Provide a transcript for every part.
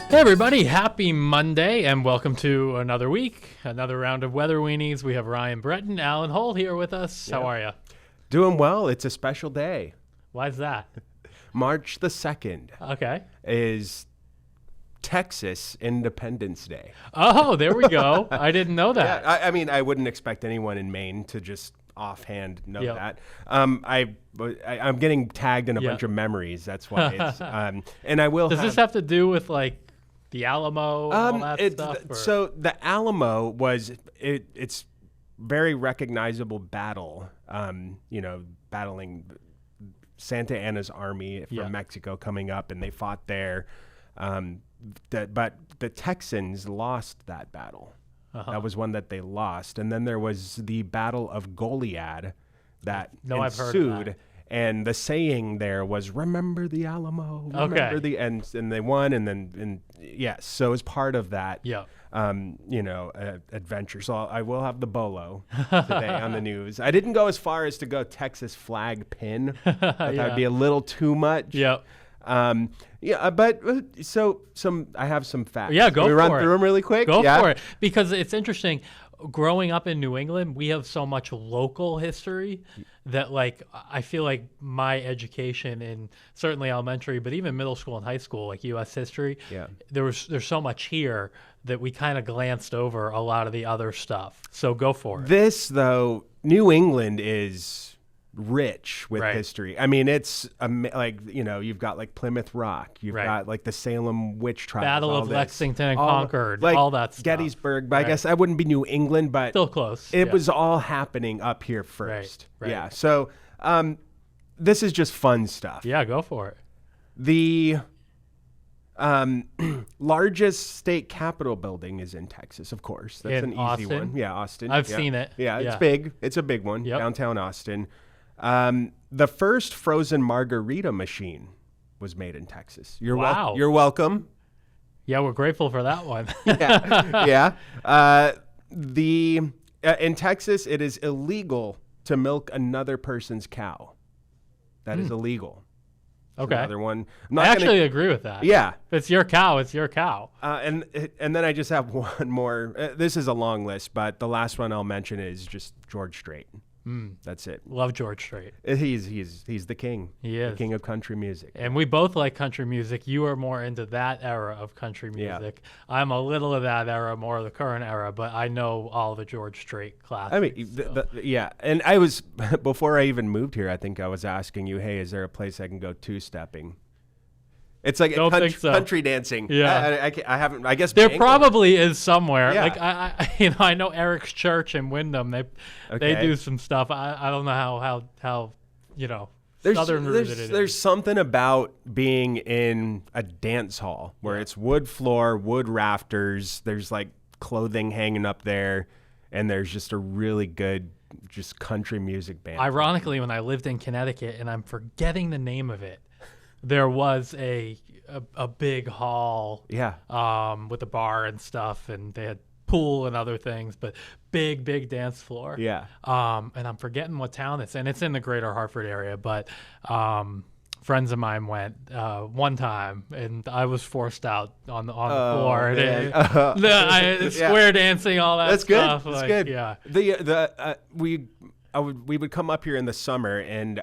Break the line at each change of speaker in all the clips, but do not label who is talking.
Hey everybody, happy Monday and welcome to another week, another round of Weather Weenies. We have Ryan Breton, Alan Holt here with us. How are you?
Doing well. It's a special day.
Why is that?
March the 2nd
Okay.
is Texas Independence Day.
Oh, there we go. I didn't know that.
Yeah, I mean, I wouldn't expect anyone in Maine to just offhand know that. I'm getting tagged in a bunch of memories. That's why it's, and I will
Does this have to do with like the Alamo and all that stuff?
So the Alamo was, it's very recognizable battle, battling Santa Anna's army from Mexico coming up, and they fought there. But the Texans lost that battle. That was one that they lost. And then there was the Battle of Goliad that ensued.
I've heard of that.
And the saying there was, remember the Alamo, remember the, and they won. And yes, so as part of that, adventure. So I will have the bolo today on the news. I didn't go as far as to go Texas flag pin. That would be a little too much.
Yep.
But I have some facts.
Yeah, go for it.
Can we run through them really quick?
Go for it. Because it's interesting. Growing up in New England, we have so much local history that, like, I feel like my education in certainly elementary, but even middle school and high school, like U.S. history, there's so much here that we kind of glanced over a lot of the other stuff. So go for it.
This, though, New England is rich with history. I mean, it's you've got like Plymouth Rock, you've got like the Salem witch trials,
Battle of Lexington and Concord, all that stuff.
Gettysburg, but I guess I wouldn't be New England, but
still close.
It was all happening up here first. Right. Yeah. So this is just fun stuff.
Yeah, go for it.
The largest state capitol building is in Texas, of course. That's an easy one. Yeah, Austin.
I've seen it.
Yeah, it's big. It's a big one. Downtown Austin. The first frozen margarita machine was made in Texas. You're welcome.
Yeah, we're grateful for that one.
In Texas, it is illegal to milk another person's cow. That is illegal.
Okay.
Another one.
I actually agree with that.
Yeah.
If it's your cow, it's your cow.
And then I just have one more. This is a long list, but the last one I'll mention is just George Strait. That's it.
Love George Strait.
He's the king.
He is.
The king of country music.
And we both like country music. You are more into that era of country music. Yeah. I'm a little of that era, more of the current era, but I know all the George Strait classics.
I mean, and I was, before I even moved here, I think I was asking you, hey, is there a place I can go two-stepping? It's like country dancing.
Yeah,
I haven't. I guess
there probably is somewhere. Yeah. Like I know Eric's Church in Wyndham. They do some stuff. I don't know how southern rooted it is.
There's something about being in a dance hall where it's wood floor, wood rafters. There's like clothing hanging up there, and there's just a really good just country music band.
Ironically, when I lived in Connecticut, and I'm forgetting the name of it. There was a big hall, with a bar and stuff, and they had pool and other things, but big dance floor.
Yeah.
And I'm forgetting what town it's in. It's in the greater Hartford area, but friends of mine went one time, and I was forced out on the floor. Square dancing, all that stuff.
That's good. Yeah. We would come up here in the summer, and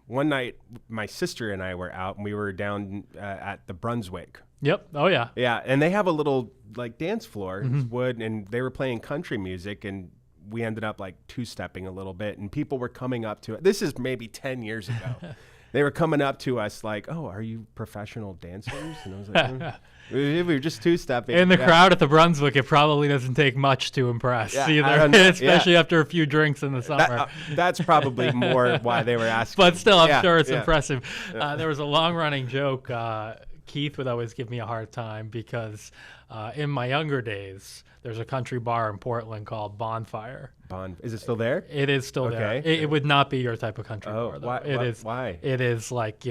one night my sister and I were out, and we were down at the Brunswick.
Yep. Oh yeah.
Yeah, and they have a little like dance floor, wood, and they were playing country music, and we ended up like two-stepping a little bit, and people were coming up to it. This is maybe 10 years ago. They were coming up to us like, "Oh, are you professional dancers?" And I was like, we were just two-stepping.
In the crowd at the Brunswick, it probably doesn't take much to impress either, especially after a few drinks in the summer.
That's probably more why they were asking.
But still, I'm sure it's impressive. There was a long-running joke. Keith would always give me a hard time because in my younger days, there's a country bar in Portland called Bonfire.
Is it still there?
It is still there. It would not be your type of country bar, though.
Why?
It is like,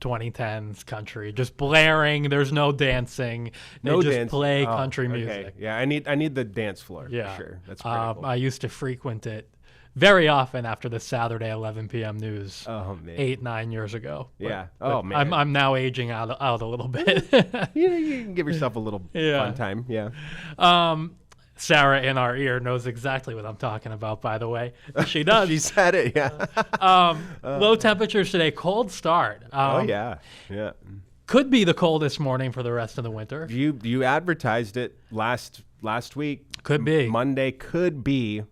2010s country, just blaring. There's no dancing. They just play country music.
Yeah, I need the dance floor.
Yeah.
For sure. That's pretty cool.
I used to frequent it very often after the Saturday 11 p.m. news
Oh man.
8-9 years ago.
Yeah.
But
Man.
I'm now aging out a little bit.
You can give yourself a little fun time. Yeah.
Sarah in our ear knows exactly what I'm talking about, by the way. She does.
She said it, yeah.
Low temperatures today, cold start.
Yeah.
Could be the coldest morning for the rest of the winter.
You advertised it last week.
Could be.
Monday could be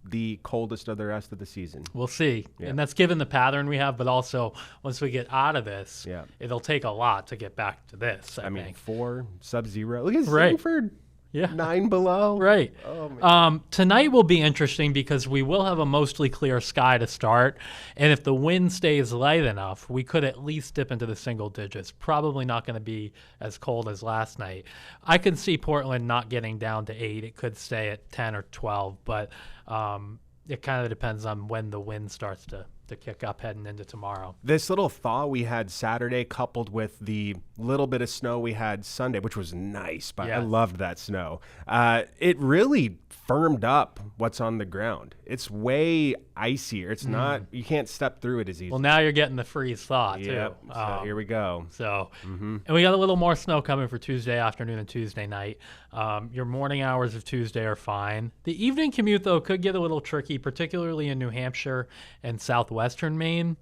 the coldest of the rest of the season.
We'll see. Yeah. And that's given the pattern we have, but also once we get out of this, it'll take a lot to get back to this, I think. 4
sub-zero. Look at Sanford.
Yeah.
9 below.
Right.
Oh, man.
Tonight will be interesting because we will have a mostly clear sky to start. And if the wind stays light enough, we could at least dip into the single digits. Probably not going to be as cold as last night. I could see Portland not getting down to 8. It could stay at 10 or 12, but it kind of depends on when the wind starts to kick up heading into tomorrow.
This little thaw we had Saturday coupled with the little bit of snow we had Sunday, which was nice, but I loved that snow. It really firmed up what's on the ground. It's way icier. It's not, you can't step through it as easy.
Well, now you're getting the freeze thaw, too.
Yep. So here we go.
And we got a little more snow coming for Tuesday afternoon and Tuesday night. Your morning hours of Tuesday are fine. The evening commute, though, could get a little tricky, particularly in New Hampshire and southwestern Maine.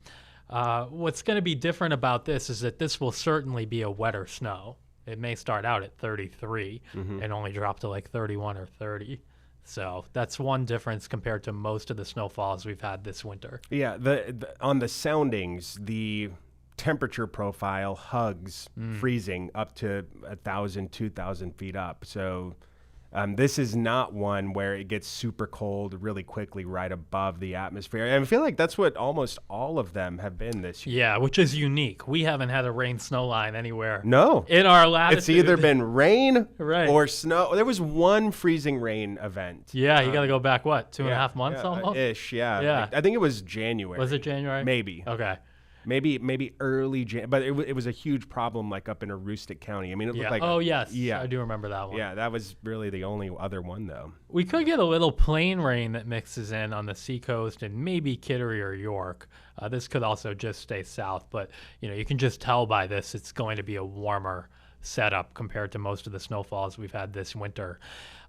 What's going to be different about this is that this will certainly be a wetter snow. It may start out at 33 and only drop to like 31 or 30. So that's one difference compared to most of the snowfalls we've had this winter. Yeah,
on the soundings, the temperature profile hugs freezing up to 1,000, 2,000 feet up. So this is not one where it gets super cold really quickly right above the atmosphere. And I feel like that's what almost all of them have been this year.
Yeah, which is unique. We haven't had a rain snow line anywhere.
No.
In our latitude.
It's either been rain or snow. There was one freezing rain event.
Yeah, you got to go back, what, 2.5 months almost?
Ish, yeah. Like, I think it was January.
Was it January?
Maybe.
Okay.
Maybe early January, but it was a huge problem like up in Aroostook County. I mean, it looked like...
Oh, yes. Yeah. I do remember that one.
Yeah, that was really the only other one, though.
We could get a little plain rain that mixes in on the seacoast and maybe Kittery or York. This could also just stay south, but you can just tell by this it's going to be a warmer setup compared to most of the snowfalls we've had this winter.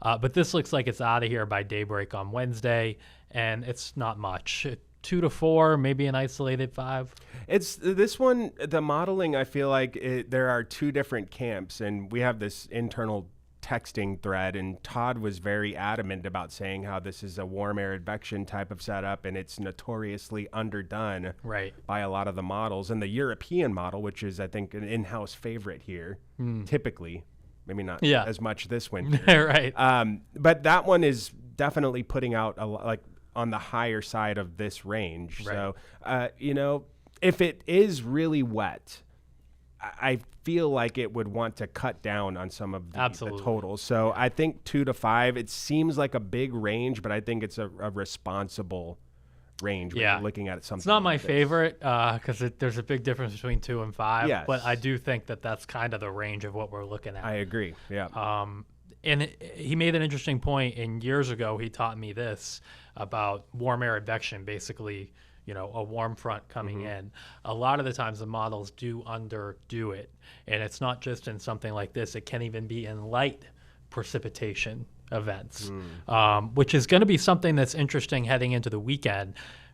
But this looks like it's out of here by daybreak on Wednesday, and it's not much. 2 to 4, maybe an isolated 5.
It's this one, the modeling, I feel like there are 2 different camps, and we have this internal texting thread, and Todd was very adamant about saying how this is a warm air advection type of setup, and it's notoriously underdone by a lot of the models. And the European model, which is, I think, an in-house favorite here, typically, maybe not as much this winter. But that one is definitely putting out a lot, like, on the higher side of this range. So, if it is really wet, I feel like it would want to cut down on some of the totals. So I think 2 to 5, it seems like a big range, but I think it's a responsible range when you're looking at something.
It's not my favorite because there's a big difference between 2 and 5, but I do think that that's kind of the range of what we're looking at.
I agree, yeah.
And he made an interesting point, and years ago he taught me this about warm air advection, basically, a warm front coming in. A lot of the times the models do underdo it, and it's not just in something like this. It can even be in light precipitation events, which is going to be something that's interesting heading into the weekend.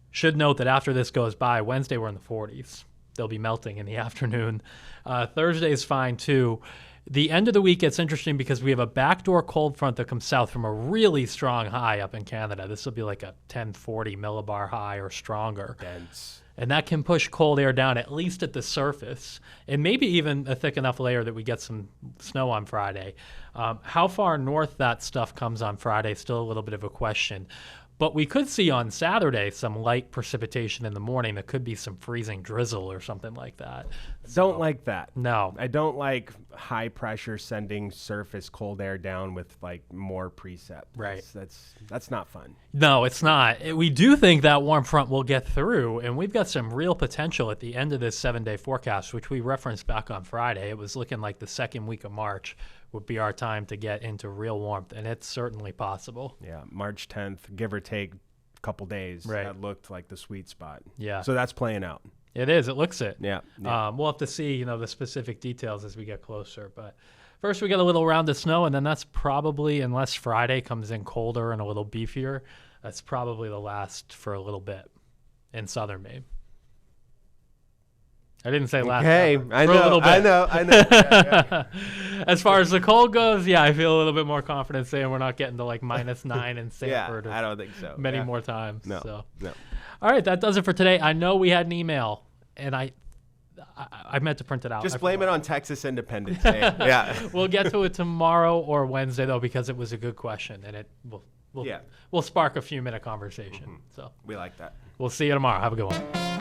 Should note that after this goes by, Wednesday we're in the 40s. They'll be melting in the afternoon. Thursday is fine too. The end of the week gets interesting because we have a backdoor cold front that comes south from a really strong high up in Canada. This will be like a 1040 millibar high or stronger.
Dense.
And that can push cold air down, at least at the surface, and maybe even a thick enough layer that we get some snow on Friday. How far north that stuff comes on Friday is still a little bit of a question. But we could see on Saturday some light precipitation in the morning. There could be some freezing drizzle or something like that.
Don't like that.
No.
I don't like high pressure sending surface cold air down with like more precip.
Right.
That's not fun.
No, it's not. We do think that warm front will get through, and we've got some real potential at the end of this 7-day forecast, which we referenced back on Friday. It was looking like the second week of March would be our time to get into real warmth, and it's certainly possible.
Yeah, March 10th, give or take couple days that looked like the sweet spot.
Yeah.
So that's playing out.
It is. It looks it.
Yeah.
We'll have to see, the specific details as we get closer. But first, we get a little round of snow, and then that's probably, unless Friday comes in colder and a little beefier, that's probably the last for a little bit in southern Maine. I didn't say last.
Okay, I know.
Yeah. As far as the cold goes, I feel a little bit more confident saying we're not getting to like -9 in Sanford.
I don't think so.
Many more times.
No.
So.
No.
All right, that does it for today. I know we had an email, and I meant to print it out.
Just blame it on Texas Independence Day. Yeah.
We'll get to it tomorrow or Wednesday though, because it was a good question, and it will spark a few-minute conversation. So
we like that.
We'll see you tomorrow. Have a good one.